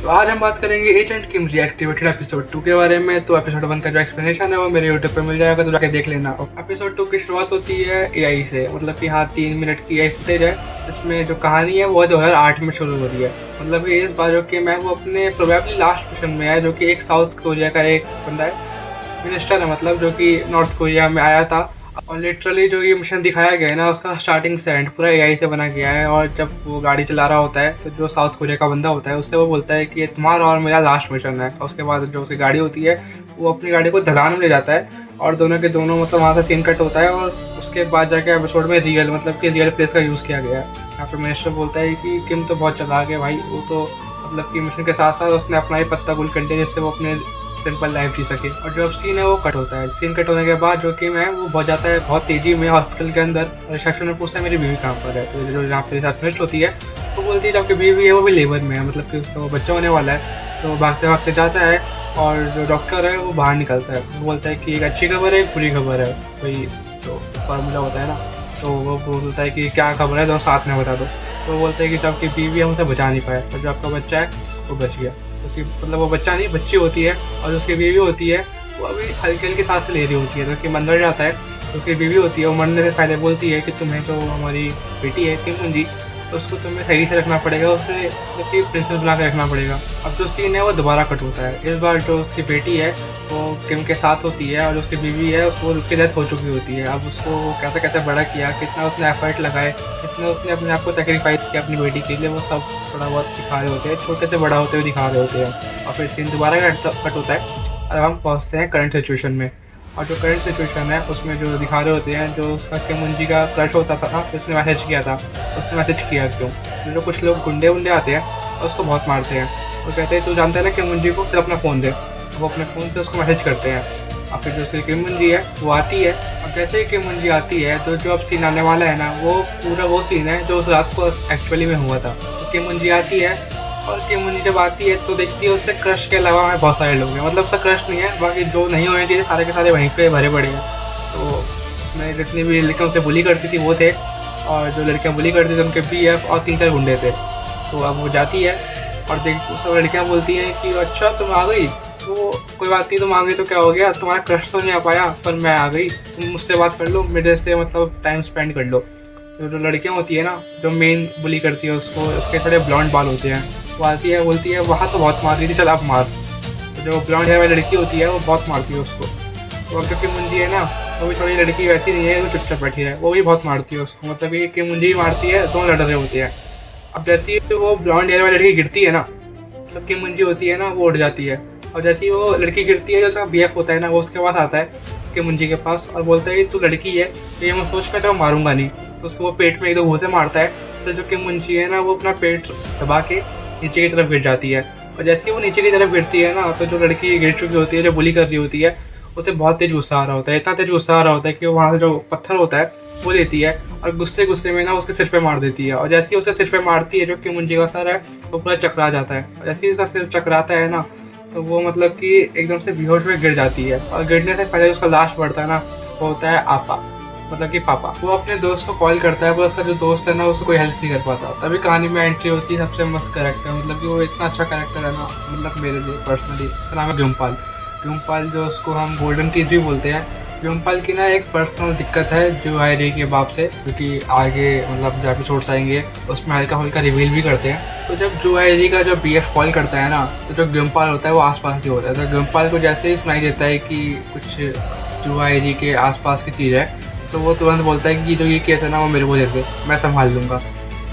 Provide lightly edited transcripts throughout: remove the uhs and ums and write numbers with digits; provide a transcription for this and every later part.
तो आज हम बात करेंगे एजेंट किम रीएक्टिवेटेड एपिसोड 2 के बारे में। तो एपिसोड 1 का जो एक्सप्लेनेशन है वो मेरे यूट्यूब पे मिल जाएगा, तो जाके देख लेना। एपिसोड 2 की शुरुआत होती है एआई से, मतलब कि हाँ 3 मिनट की एआई फुटेज है। इसमें जो कहानी है वो 2008 में शुरू हो रही है। मतलब कि इस बार जो कि मैं वो अपने प्रोबेबली लास्ट मिशन में है, जो कि एक साउथ कोरिया का एक बंदा है, मिनिस्टर है मतलब, जो कि नॉर्थ कोरिया में आया था। और लिटरली जो ये मिशन दिखाया गया है ना, उसका स्टार्टिंग से एंड पूरा एआई से बना गया है। और जब वो गाड़ी चला रहा होता है तो जो साउथ कोरिया का बंदा होता है उससे वो बोलता है कि ये तुम्हारा और मेरा लास्ट मिशन है। और उसके बाद जो उसकी गाड़ी होती है वो अपनी गाड़ी को ढलान में ले जाता है और दोनों के दोनों मतलब वहाँ से सीन कट होता है। और उसके बाद जाके एपिसोड में रियल मतलब कि रियल प्लेस का यूज़ किया गया है। यहाँ पर मिनिस्टर बोलता है कि किम तो बहुत चालाक है भाई, वो तो मतलब कि मिशन के साथ साथ उसने अपना ही पत्ता गुल कर दिया जिससे वो अपने सिंपल लाइफ जी सके। और जो अब सीन है वो कट होता है। सीन कट होने के बाद जो कि मैं वो बहुत जाता है बहुत तेजी में हॉस्पिटल के अंदर। रिसेप्शन में पूछता है मेरी बीवी कहाँ पर है, तो जो जहाँ पर रिसेप्शनिस्ट होती है वो बोलती है जब आपकी बीवी है वो भी लेबर में है, मतलब कि उसका वो बच्चा होने वाला है। तो भागते भागते जाता है और जो डॉक्टर है वो बाहर निकलता है। वो बोलता है कि एक अच्छी खबर है एक बुरी खबर है, वही जो फार्मूला होता है ना। तो वो बोलता है कि क्या खबर है, दोनों साथ में बता दो। तो वो बोलता है कि जो आपकी बीवी है उसे बचा नहीं पाया और जो आपका बच्चा है वो बच गया। उसकी मतलब वो बच्चा नहीं बच्ची होती है और उसकी बीवी होती है वो अभी हल्की हल्की सांस ले रही होती है। तो उसके मंदिर जाता है तो उसकी बीवी होती है वो मरने से पहले बोलती है कि तुम्हें तो हमारी बेटी है किम जी, तो उसको तुम्हें सही से रखना पड़ेगा, उसे मतलब कि प्रिंसेस बना के रखना पड़ेगा। अब जो सीन है वो दोबारा कट होता है। इस बार जो उसकी बेटी है वो किम के साथ होती है और जो उसकी बीवी है उसकी डेथ हो चुकी होती है। अब उसको कैसे कैसे बड़ा किया, कितना उसने एफर्ट लगाए, कितना उसने अपने आप को सेक्रीफाइस किया अपनी बेटी के लिए, वो सब थोड़ा बहुत दिखा रहे होते हैं, छोटे से बड़ा होते हुए दिखा रहे होते हैं। और फिर सीन दोबारा कट होता है और हम पहुँचते हैं करंट सिचुएशन में। और जो करंट सिचुएशन है उसमें जो दिखा रहे होते हैं जो उसका किम जी का क्रश होता था ना, उसने मैसेज किया था, उसने मैसेज किया क्यों, जो कुछ लोग गुंडे वुंडे आते हैं और उसको बहुत मारते हैं। वो कहते हैं तू जानता है ना किम जी को, फिर अपना फ़ोन दे। वो अपने फ़ोन से उसको मैसेज करते हैं। और फिर जो उसकी किम जी है वो आती है और जैसे ही किम जी आती है तो जो अब सीन आने वाला है ना वो पूरा वो सीन है जो उस रात को एक्चुअली में हुआ था। तो किम जी आती है और किम जी जब आती है तो देखती है उससे क्रश के अलावा हमें बहुत सारे लोग हैं, मतलब उसका क्रश नहीं है, बाकी जो नहीं होने चाहिए सारे के सारे वहीं पे भरे पड़े हैं। तो उसमें जितनी भी लड़कियाँ उसे बुली करती थी वो थे, और जो लड़कियाँ बुली करती थी उनके BF और 3-4 गुंडे थे। तो अब वो जाती है और देख सब लड़कियाँ बोलती हैं कि अच्छा तुम आ गई, तो कोई बात नहीं, तुम आ गई तो क्या हो गया, तुम्हारा क्रश तो नहीं आ पाया पर मैं आ गई, तुम मुझसे बात कर लो, मेरे से मतलब टाइम स्पेंड कर लो। तो जो लड़कियाँ होती है ना जो मेन बुली करती है उसको, उसके थोड़े ब्लॉन्ड बाल होते हैं, वो आती है बोलती है वहाँ तो बहुत मार रही थी, चल अब मार। तो जो ब्लॉन्ड हेयर वाली लड़की होती है वो बहुत मारती है उसको। तो अब जो कि मुंजी है ना वो भी थोड़ी लड़की वैसी नहीं है, वो चुपचाप बैठी है, वो भी बहुत मारती है उसको, मतलब ये कि मुंजी ही मारती है, दोनों लड़ रहे होते हैं। अब जैसे ही वो ब्लॉन्ड हेयर वाली लड़की गिरती है ना, मतलब कि मुंजी होती है ना वो उठ जाती है। और जैसे ही वो लड़की गिरती है जो उसका BF होता है ना वो उसके पास आता है कि मुंजी के पास और बोलता है कि तू लड़की है, तो ये मैं सोच कर तो मारूंगा नहीं। तो उसको वो पेट में 1-2 घूंसे मारता है, जिससे जो कि मुंजी है ना वो अपना पेट दबा के नीचे की तरफ गिर जाती है। और जैसे ही वो नीचे की तरफ गिरती है ना तो जो लड़की गिर चुकी होती है जो बुली कर रही होती है उसे बहुत तेज गुस्सा आ रहा होता है, इतना तेज गुस्सा आ रहा होता है कि वो वहाँ से जो पत्थर होता है वो लेती है और गुस्से गुस्से में ना उसके सिर पे मार देती है। और जैसे ही उसके सिर पे मारती है जो कि मुंजी का सर है वो पूरा चकरा जाता है। और जैसे ही उसका सिर चकराता है ना तो वो मतलब कि एकदम से बेहोश में गिर जाती है। और गिरने से पहले उसका लास्ट बढ़ता है ना वो होता है आपा, मतलब कि पापा। वो अपने दोस्त को कॉल करता है पर उसका जो दोस्त है ना उसको कोई हेल्प नहीं कर पाता। तभी कहानी में एंट्री होती है सबसे मस्त कैरेक्टर, मतलब कि वो इतना अच्छा कैरेक्टर है ना, मतलब मेरे लिए पर्सनली। उसका नाम है ग्युमपाल। ग्युमपाल जो उसको हम गोल्डन टीथ भी बोलते हैं। ग्युमपाल की ना एक पर्सनल दिक्कत है जो हायरी के बाप से, क्योंकि आगे मतलब जो एपिसोड्स आएंगे उसमें हल्का हल्का रिवील भी करते हैं। तो जब जो हायरी का जो BF कॉल करता है ना तो जो ग्युमपाल होता है वो आसपास ही होता है। तो ग्युमपाल को जैसे ही सुनाई देता है कि कुछ जो हायरी के आसपास की चीज़ है तो वो तुरंत बोलता है कि जो ये केस है ना वो मेरे को दे दे, मैं संभाल लूँगा।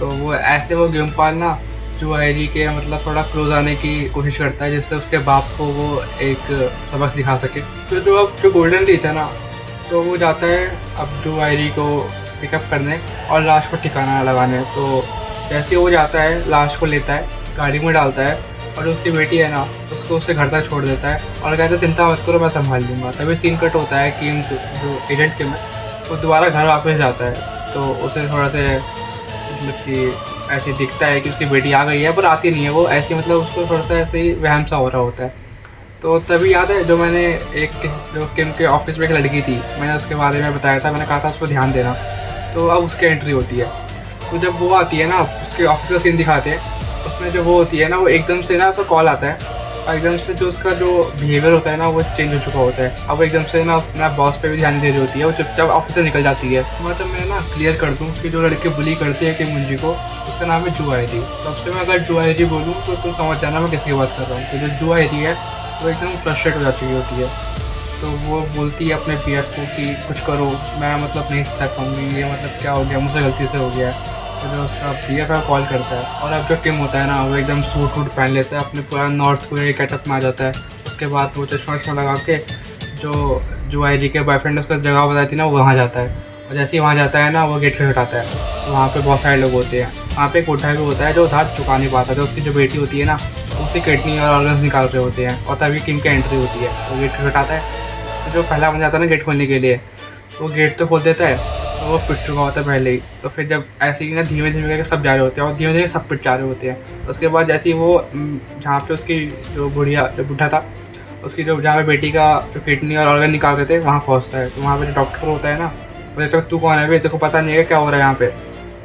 तो वो ऐसे वो ग्युमपाल ना जो हायरी के मतलब थोड़ा क्लोज आने की कोशिश करता है जिससे उसके बाप को वो एक सबक सिखा सके। तो जो अब जो गोल्डन टीथ है ना तो वो जाता है अब जो हायरी को पिकअप करने और लाश को ठिकाना लगाने। तो जैसे वो जाता है लाश को लेता है गाड़ी में डालता है और उसकी बेटी है ना उसको उसके घर तक छोड़ देता है और कहता है चिंता मत करो मैं संभाल लूँगा। तभी सीन कट होता है कि जो एजेंट किम है वो दोबारा घर वापस जाता है। तो उसे थोड़ा से मतलब कि ऐसे दिखता है कि उसकी बेटी आ गई है पर आती नहीं है वो, ऐसे मतलब उसको थोड़ा सा ऐसे ही वहम सा हो रहा होता है। तो तभी याद है जो मैंने एक जो किम के ऑफिस में एक लड़की थी मैंने उसके बारे में बताया था, मैंने कहा था उसको ध्यान देना। तो अब उसकी एंट्री होती है। तो जब वो आती है ना उसके ऑफिस का सीन दिखाते हैं, उसमें उसमें जो वो होती है ना, वो एकदम से ना उसका कॉल आता है और एकदम से जो उसका जो बिहेवियर होता है ना वो चेंज हो चुका होता है। अब वो एकदम से ना अपना बॉस पे भी ध्यान दे रही होती है, वो चुपचाप ऑफिस से निकल जाती है। मतलब मैं ना क्लियर कर दूँ कि जो लड़के बुली करते हैं कि मुंजी को, उसका नाम है जुआयरी। तब से मैं अगर जुआयरी बोलूँ तो तुम समझ जाना मैं किसकी बात कर रहा हूँ। तो जो जुआयरी है वो एकदम फ्रस्ट्रेट हो जाती होती है, तो वो बोलती है अपने पीएफ को कि कुछ करो, मैं मतलब नहीं सह पाऊँगी, ये मतलब क्या हो गया, मुझसे गलती से हो गया है। तो जो उसका पीएफ है कॉल करता है और अब जो किम होता है ना वो एकदम सूट वूट पहन लेता है, अपने पूरा नॉर्थ कोरिया गेटअप में आ जाता है। उसके बाद वो चश्मा वश्मा लगा के जो आईरी के बॉयफ्रेंड उसका जगह बताई थी ना वो वहाँ जाता है, और जैसे ही वहाँ जाता है ना वो गेट खटखटाता है। तो वहाँ पे बहुत सारे लोग होते हैं। वहाँ पे एक बुढ़ा भी होता है जो उधार चुका नहीं पाता, जो उसकी जो बेटी होती है ना उसकी किडनी और ऑर्गन्स निकाल रहे होते हैं, और तभी किम की एंट्री होती है। तो गेट खटखटाता है, तो जो पहला बन जाता है ना गेट खोलने के लिए, वो गेट तो खोल देता है, तो वो पिट चुका होता है पहले ही। तो फिर जब ऐसे ही ना धीमे धीमे करके सब जा रहे होते हैं और धीमे धीमे सब पिट जा रहे होते हैं। उसके बाद जैसे ही वो जहाँ पे उसकी जो बुढ़ा था, उसकी जो जहाँ पे बेटी का जो किडनी और ऑर्गन निकाल रहे थे वहाँ पहुँचता है। तो वहाँ पे जो डॉक्टर होता है ना, बोले तक तू कौन है भाई, तेरे को पता नहीं है क्या हो रहा है यहाँ पे।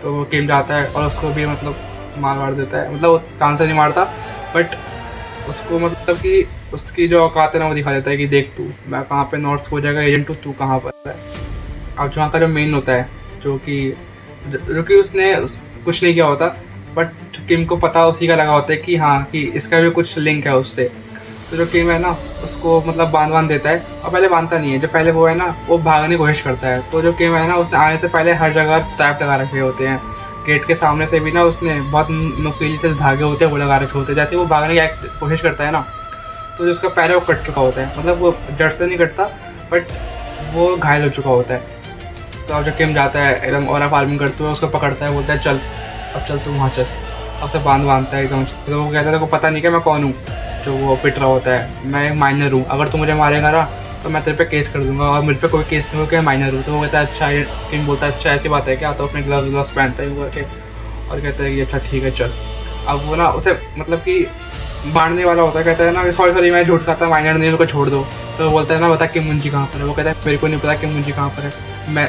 तो वो किम जाता है और उसको भी मतलब मार देता है, मतलब वो चांस से नहीं मारता, बट उसको मतलब कि उसकी जो औकात है ना वो दिखा देता है कि देख तू, मैं कहाँ पे नॉर्थ कोरिया का एजेंट हूँ, तू कहाँ पर है। अब जो वहाँ का जो मेन होता है जो कि उसने कुछ नहीं किया होता, बट किम को पता उसी का लगा होता है कि हाँ कि इसका भी कुछ लिंक है उससे। तो जो किम है ना उसको मतलब बांध देता है, और पहले बांधता नहीं है, जो पहले वो है ना वो भागने की कोशिश करता है। तो जो किम है ना उसने आने से पहले हर जगह ट्रैप लगा रखे होते हैं। गेट के सामने से भी ना उसने बहुत नुकीली से धागे होते हैं वो लगा रखे होते हैं। जैसे वो भागने की कोशिश करता है ना, तो जो उसका पैर है वो कट चुका होता है, मतलब वो जड़ से नहीं कटता बट वो घायल हो चुका होता है। तो अब जो किम जाता है एकदम और फार्मिंग करते हुए उसको पकड़ता है, बोलता है चल अब चल तू वहाँ चल, अब उसे बांधता है एकदम। तो वो कहता है तेरे को पता नहीं क्या मैं कौन हूँ, जो वो पिट रहा होता है, मैं एक माइनर हूँ, अगर तू मुझे मारेगा ना तो मैं तेरे पे केस कर दूंगा, और मुझ पर कोई केस नहीं हो कि माइनर हूँ। तो वो कहता है अच्छा, किम बोलता है अच्छा ऐसी बात है क्या, तो अपने ग्लव्स पहनता है वो करके और कहता है कि अच्छा ठीक है चल। अब वो ना उसे मतलब कि बांधने वाला होता है, कहता है ना सॉरी मैं झूठ कहता माइनर नहीं, मेरे को छोड़ दो। तो वो बोलता है ना बता कि मुंजी कहाँ पर है, वो कहता है मेरे को नहीं पता कि मुंजी कहाँ पर है,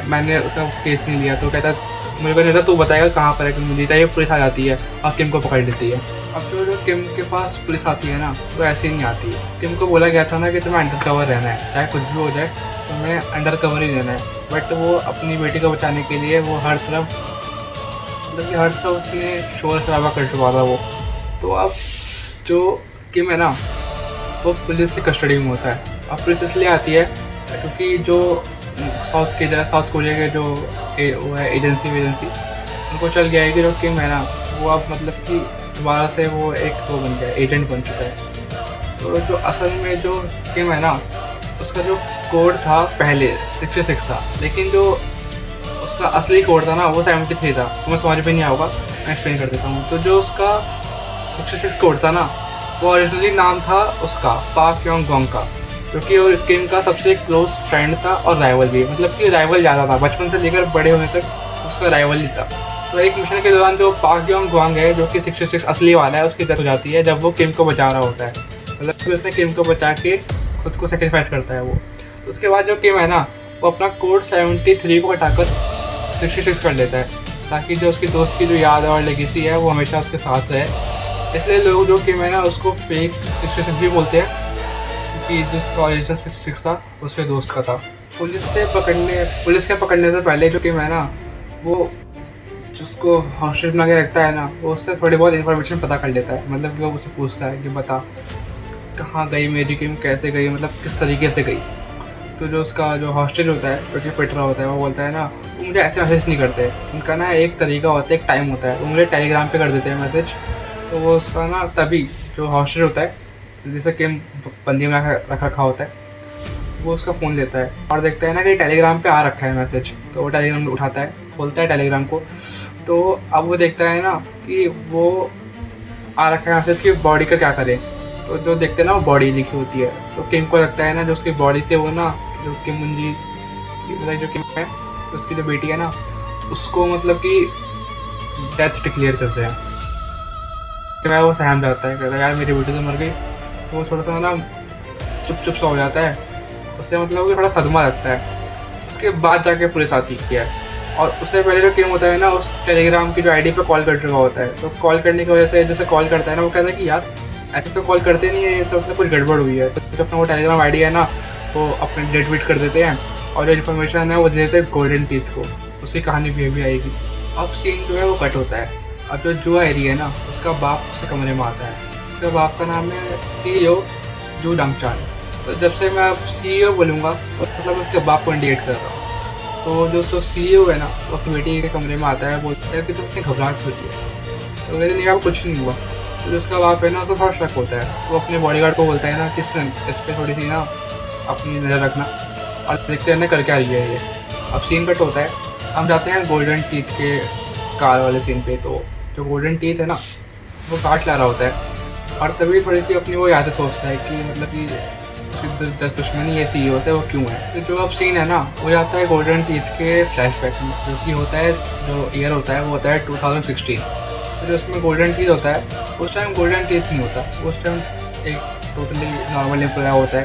मैंने उसका केस नहीं लिया। तो कहता है मेरे को नहीं पता, तू बताएगा कहाँ पर है कि मुंजी। ये पुलिस आ जाती है और किम को पकड़ लेती है। अब जो किम के पास पुलिस आती है ना वो ऐसे ही नहीं आती है। किम को बोला गया था ना कि तुम्हें अंडर कवर रहना है, चाहे कुछ भी हो जाए तुम्हें अंडर कवर ही रहना है, बट वो अपनी बेटी को बचाने के लिए वो हर तरफ मतलब कि हर तरफ उसने शोर शराबा कर चुका था वो। तो अब जो किम है ना वो पुलिस की कस्टडी में होता है। अब पुलिस इसलिए आती है क्योंकि जो साउथ कोरिया के जो वो है एजेंसी उनको चल गया है कि जो किम है ना वो अब मतलब कि दोबारा से वो एक वो बन गया, एजेंट बन चुका है। तो जो असल में जो किम है ना उसका जो कोड था पहले 66 था, लेकिन जो उसका असली कोड था ना वो 73 था। तुम्हें समझ में नहीं आएगा, मैं एक्सप्लेन कर देता हूँ। तो जो उसका 66 कोड था ना वो ओरिजिनली नाम था उसका पाक योंग गोंग का, जो कि किम का सबसे क्लोज फ्रेंड था और राइवल भी, मतलब कि राइवल ज़्यादा था, बचपन से लेकर बड़े होने तक उसका राइवल ही था। तो एक मिशन के दौरान जो पाक योंग गोंग है जो कि 66 असली वाला है उसकी डेथ हो जाती है जब वो किम को बचा रहा होता है, मतलब कि उसने किम को बचा के खुद को सेक्रीफाइस करता है वो। तो उसके बाद जो किम है ना वो अपना कोड 73 को हटाकर 66 कर लेता है, ताकि जो उसकी दोस्त की जो याद और लेगेसी है वो हमेशा उसके साथ रहे। इसलिए लोग जो किम है ना उसको फेक 66 भी बोलते हैं, क्योंकि जिसका ओरिजिनल 66 था उसके दोस्त का था। पुलिस के पकड़ने से पहले जो किम है ना वो जिसको हॉस्टल बना के रखता है ना वो उससे थोड़ी बहुत इन्फॉर्मेशन पता कर लेता है, मतलब कि वो उससे पूछता है कि बता कहाँ गई मेरी किम, कैसे गई, मतलब किस तरीके से गई। तो जो उसका जो हॉस्टल होता है जो कि पिट रहा होता है वो बोलता है ना वो मुझे ऐसे मैसेज नहीं करते, उनका ना एक तरीका होता है, एक टाइम होता है, वो मुझे टेलीग्राम पे कर देते हैं मैसेज। तो वो उसका ना तभी जो हॉस्टल होता है जिसे किम बंदी में रख रखा होता है वो उसका फ़ोन लेता है और देखता है ना कि टेलीग्राम पे आ रखा है मैसेज। तो वो टेलीग्राम उठाता है, खोलता है टेलीग्राम को, तो अब वो देखता है ना कि वो आ रखा है मैसेज कि बॉडी का क्या करे। तो जो देखते हैं ना वो बॉडी लिखी होती है, तो किम को लगता है ना जो उसकी बॉडी से वो ना जो किम मुंजी मतलब जो किम है उसकी जो बेटी है ना उसको मतलब कि डेथ डिक्लेयर करते हैं। मैं वो सहम जाता है, कहता है यार मेरी बेटी तो मर गई। तो वो थोड़ा सा ना चुप सा हो जाता है, उससे मतलब कि थोड़ा सदमा लगता है। उसके बाद जाके पुलिस आती है और उससे पहले जो किम होता है ना, उस टेलीग्राम की जो आईडी पे कॉल कर चुका होता है। तो कॉल करने की वजह से जैसे कॉल करता है ना, वो कहता है कि यार ऐसे तो कॉल करते नहीं है, ये तो अपने कुछ गड़बड़ हुई है। तो जो अपना वो टेलीग्राम आईडी है ना, वो अपने डिलीट कर देते हैं और जो इन्फॉर्मेशन है वो दे देते हैं गोल्डन टीथ को। उसकी कहानी भी आएगी। अब सीन जो है वो कट होता है। अब जो जुआ एरी है ना, उसका बाप उसके कमरे में आता है। उसके बाप का नाम है CEO जू डंगचान। तो जब से मैं अब CEO बोलूँगा तो मतलब उसके बाप को इंडिकेट कर रहा हूँ। तो जो उसको CEO है ना, वो अपनी बेटी के कमरे में आता है, बोलता है कि तुम इतनी घबराहट होती है। तो कहते नहीं, अब कुछ नहीं हुआ। तो जो उसका बाप है ना, तो थोड़ा शक होता है। तो अपने बॉडीगार्ड को बोलता है ना कि इस पर थोड़ी सी ना अपनी नज़र रखना और देखते रहना कर क्या रही है ये। अब सीन कट होता है। हम जाते हैं गोल्डन टीथ के कार वाले सीन पे। तो जो गोल्डन टीथ है ना, वो काट ला रहा होता है और तभी थोड़ी सी अपनी वो यादें सोचता है कि मतलब कि उसकी दुश्मनी है CEO से, वो क्यों है। तो जो अब सीन है ना, वो जाता है गोल्डन टीथ के फ्लैशबैक में, जो कि होता है, जो ईयर होता है वो होता है 2016। तो जो उसमें गोल्डन टीथ होता है, उस टाइम गोल्डन टीथ नहीं होता, उस टाइम एक टोटली नॉर्मल एम्प्लॉय होता है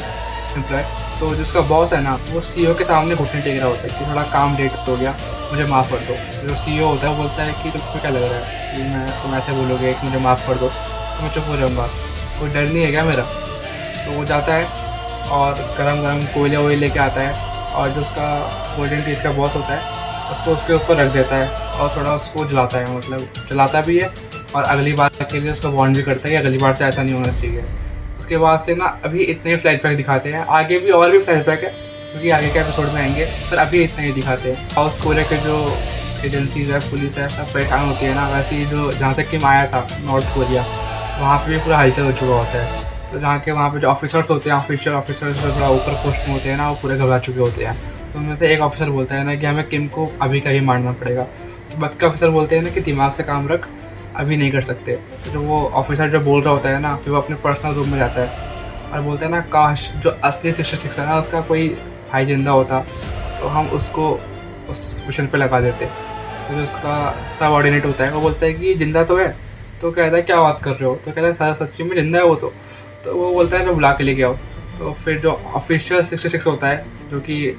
एम्प्लॉय। तो जिसका बॉस है ना, वो CEO के सामने घुटने टेक रहा होता है कि थोड़ा काम लेट हो गया, मुझे माफ़ कर दो। जो CEO होता है वो बोलता है कि तुमको क्या लग रहा है कि तुम ऐसे बोलोगे कि मुझे माफ़ कर दो, तो मैं चुप हो जाऊँगा, कोई डर नहीं है क्या मेरा। तो वो जाता है और गरम गरम कोयले वोयले लेके आता है और जो उसका गोल्डन टीथ का बॉस होता है उसको उसके ऊपर रख देता है और थोड़ा उसको जलाता है, मतलब जलाता भी है और अगली बार के लिए उसको वार्न भी करता है कि अगली बार से ऐसा नहीं होना चाहिए। उसके बाद से ना अभी इतने फ्लैशबैक दिखाते हैं, आगे भी और भी फ्लैशबैक है क्योंकि आगे के एपिसोड में आएंगे, पर अभी इतने ही दिखाते हैं। साउथ कोरिया के जो एजेंसीज है, पुलिस है, सब परेशान होती है ना, वैसे ही जो जहाँ तक कि आया था नॉर्थ कोरिया, वहाँ पे भी पूरा हलचल हो चुका होता है। तो जहाँ के वहाँ पे जो ऑफिसर्स होते हैं, ऑफिसर्स जो थोड़ा ऊपर पोस्ट में होते हैं ना, वो पूरे घबरा चुके होते हैं। तो उनमें से एक ऑफिसर बोलता है ना कि हमें किम को अभी का ही मारना पड़ेगा। तो बाकी के ऑफिसर बोलते हैं ना कि दिमाग से काम रख, अभी नहीं कर सकते। तो जो वो ऑफिसर जो बोल रहा होता है ना, फिर वो अपने पर्सनल रूम में जाता है और बोलते हैं ना, काश जो असली 66 है ना, उसका कोई भाई जिंदा होता तो हम उसको उस मिशन पे लगा देते। तो जो उसका सबऑर्डिनेट होता है वो बोलता है कि जिंदा तो है। तो कहता है क्या बात कर रहे हो। तो कहता है सारा सच्ची में जिंदा है वो। तो वो बोलता है जो बुला के लेके आओ। तो फिर जो ऑफिशियल 66 होता है, जो कि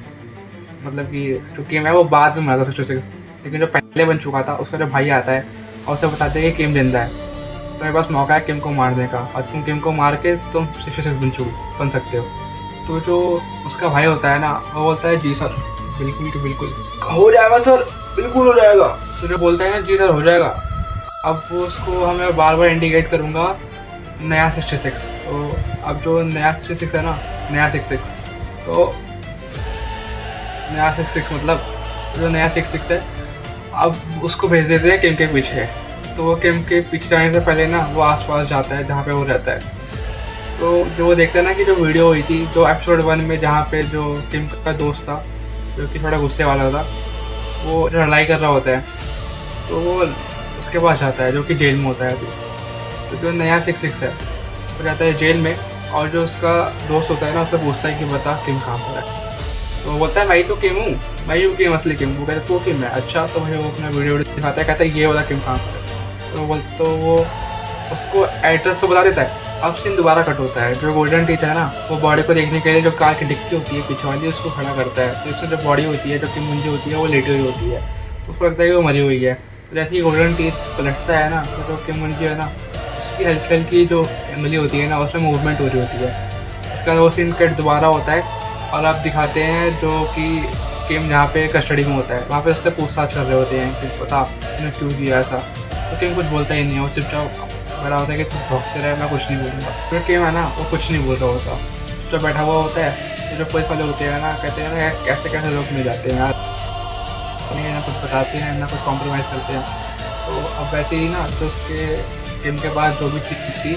मतलब कि जो किम है वो बाद में मरा था 66, लेकिन जो पहले बन चुका था उसका जो भाई आता है और उसे बताते हैं कि किम जिंदा है, तो मेरे पास मौका है किम को मारने का और तुम किम को मार के तुम 66 बन सकते हो। तो जो उसका भाई होता है ना, वो बोलता है जी सर, बिल्कुल कि बिल्कुल हो जाएगा सर, बिल्कुल हो जाएगा। तो जो बोलता है ना जी सर हो जाएगा, अब वो उसको हमें बार बार इंडिकेट करूँगा नया 66। तो अब जो नया 66 है ना, नया 66, तो नया 66 मतलब जो नया 66 है, अब उसको भेज देते हैं किम के पीछे। तो वो किम के पीछे जाने से पहले ना वो आसपास जाता है जहाँ पे वो रहता है। तो जो वो देखता है ना कि जो वीडियो हुई थी जो एपिसोड 1 में, जहाँ पे जो किम का दोस्त था जो कि थोड़ा गुस्से वाला था, वो लड़ाई कर रहा होता है, तो वो उसके पास जाता है जो कि जेल में होता है अभी। तो जो नया 66 है वो जाता है जेल में और जो उसका दोस्त होता है ना, उससे पूछता है कि बता किम कहाँ पर है। तो वो बोलता है मैं ही तो किम हूँ, मैं ही किम असली किम। वो कहता है तो किम है, अच्छा। तो भाई वो अपना वीडियो दिखाता है, कहता है ये वाला किम कहाँ पर है। तो वो उसको एड्रेस तो बता देता है। अब सीन दोबारा कट होता है। जो गोल्डन टीथ है ना, वो बॉडी को देखने के लिए जो कार की डिक्की होती है पीछे वाली, उसको खड़ा करता है। तो उसमें जो बॉडी होती है, जो किम मुंजी होती है, वो लेटी हुई होती है। तो उसको लगता है कि वो मरी हुई है। तो जैसे ही गोल्डन टीथ पलटता है ना, तो जो किम मुंजी है ना, उसकी हल्की हल्की जो उंगली होती है ना, उसमें मूवमेंट हो रही होती है। उसके बाद वो सीन कट दोबारा होता है और अब दिखाते हैं जो कि किम जहाँ पे कस्टडी में होता है, वहाँ पे उससे पूछताछ कर रहे होते हैं कि पता उन्हें क्यों किया ऐसा। तो किम कुछ बोलता ही नहीं है, वो चुपचाप बड़ा होता है कि तुम भौंकते रहे, मैं कुछ नहीं बोलूँगा। फिर किम है ना, वो कुछ नहीं बोल रहा होता, चुपचाप बैठा हुआ होता है। तो जो पुलिस वाले होते हैं ना, कहते हैं ना कैसे कैसे लोग मिल जाते हैं यार, नहीं ना कुछ बताते हैं ना कुछ कॉम्प्रोमाइज़ करते हैं। तो अब वैसे ही ना, तो उसके किम के पास जो भी चीज़ थी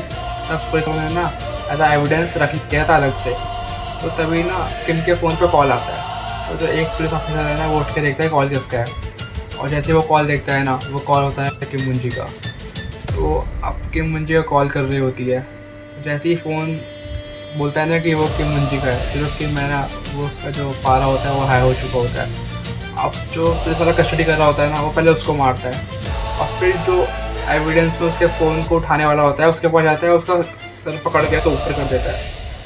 सब पुलिस वालों ने ना एज एविडेंस रख लिया था अलग से। तो तभी ना किम के फ़ोन पे कॉल आता है। तो जो एक पुलिस ऑफिसर है ना, वो उठ के देखता है कॉल किसका है, और जैसे वो कॉल देखता है ना, वो कॉल होता है किम मुंजी का। तो अब किम मुंजी का कॉल कर रही होती है। जैसे ही फ़ोन बोलता है ना कि वो किम मुंजी का है, तो जो किम है ना, वो उसका जो पारा होता है वो हाई हो चुका होता है। अब जो पुलिस वाला कस्टडी कर रहा होता है ना, वो पहले उसको मारता है और फिर जो एविडेंस में उसके फ़ोन को उठाने वाला होता है उसके पास जाता है, उसका सर पकड़ के तो ऊपर कर देता है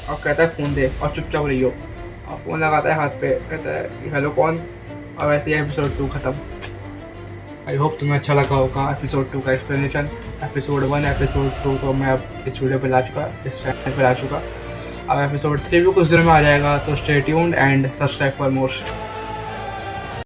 और कहता है फ़ोन दे और चुपचाप रही हो। और फ़ोन लगाता है हाथ पे, कहता है हेलो कौन। और वैसे ही एपिसोड 2 ख़त्म। आई होप तुम्हें अच्छा लगा होगा एपिसोड 2 का एक्सप्लेनेशन। एपिसोड 1 एपिसोड 2 को मैं अब इस वीडियो पर ला चुका, इस चैनल पर ला चुका। अब एपिसोड 3 भी कुछ दिनों में आ जाएगा, तो stay tuned and subscribe for more.